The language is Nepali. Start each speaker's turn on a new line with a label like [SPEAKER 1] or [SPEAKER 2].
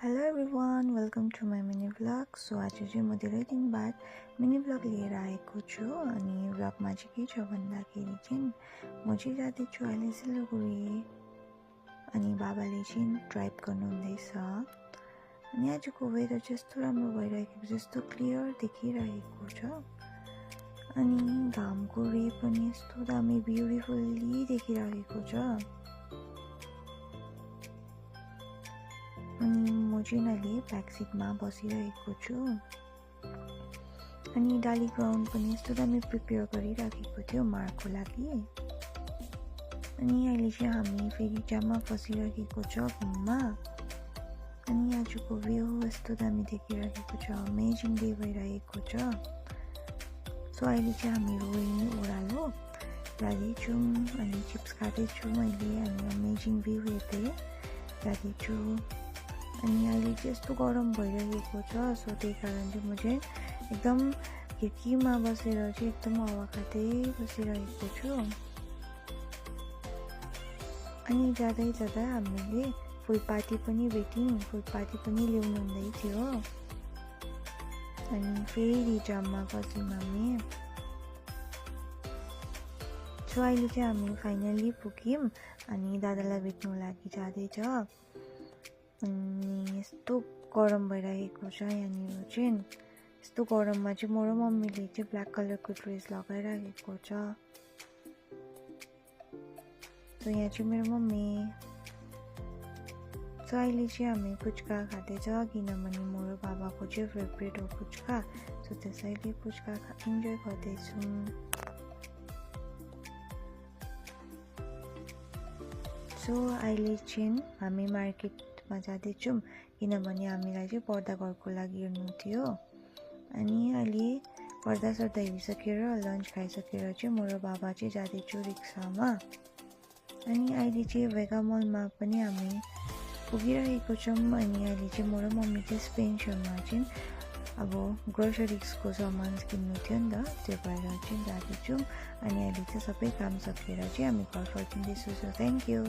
[SPEAKER 1] Hello everyone, welcome to my mini vlog. So आज चाहिँ म धेरै दिन बाद मिनी भ्लग लिएर आएको छु। अनि भ्लगमा चाहिँ के छ भन्दाखेरि चाहिँ म चाहिँ जाँदैछु अहिले सिलगढी। अनि बाबाले चाहिँ ड्राइभ गर्नुहुँदैछ। अनि आजको वेदर चाहिँ यस्तो राम्रो भइरहेको, जस्तो क्लियर देखिरहेको छ। अनि घामको रे पनि यस्तो दामी ब्युटिफुल्ली देखिरहेको छ। अनि म चाहिँ अहिले ब्याक सिटमा बसिरहेको छु। अनि डाली ग्राउन्ड पनि यस्तो दामी प्रिपेयर गरिराखेको थियो मार्कको लागि। अनि अहिले चाहिँ हामी फेरि जाममा फसिरहेको छ घुममा। अनि आजको भ्यू यस्तो दामी देखिरहेको छ, अमेजिङ डे भइरहेको छ। सो अहिले चाहिँ हामी रोइङ ओह्रालो जाँदैछौँ। अनि चिप्स खाँदैछु मैले, अनि अमेजिङ भ्यू हेर्दै जाँदैछु। अनि अहिले चाहिँ यस्तो गरम भइरहेको छ। सो त्यही कारण चाहिँ म चाहिँ एकदम खिड्कीमा बसेर चाहिँ एकदम हावा खाँदै बसिरहेको छु। अनि जाँदै जाँदा हामीले फुलपाती पनि भेट्यौँ, फुलपाती पनि ल्याउनु हुँदै थियो। अनि फेरि जाममा फस्यौँ हामी। सो अहिले चाहिँ हामी फाइनली पुग्यौँ। अनि दादालाई भेट्नु लागि जाँदैछ। अनि यस्तो गरम भइरहेको छ यहाँनिर चाहिँ। यस्तो गरममा चाहिँ म र मम्मीले चाहिँ ब्ल्याक कलरको ड्रेस लगाइरहेको छ। सो यहाँ चाहिँ मेरो मम्मी। सो अहिले चाहिँ हामी पुच्का खाँदैछ, किनभने म र बाबाको चाहिँ फेभरेट हो पुच्का। सो त्यसैले पुच्का इन्जोय गर्दैछौँ। सो अहिले चाहिँ हामी मार्केटमा जाँदैछौँ, किनभने हामीलाई चाहिँ पर्दा घरको लागि हेर्नु थियो। अनि अहिले पर्दा सर्दा हेरिसकेर लन्च खाइसकेर चाहिँ म र बाबा चाहिँ जाँदैछु रिक्सामा। अनि अहिले चाहिँ भेगा मलमा पनि हामी पुगिरहेको छौँ। अनि अहिले चाहिँ म र मम्मी चाहिँ स्पेन्सरमा चाहिँ अब ग्रोसरिजको सामान किन्नु थियो नि त, त्यो भएर चाहिँ जाँदैछौँ। अनि अहिले चाहिँ सबै काम सकेर चाहिँ हामी घर फर्किँदैछु। So thank you.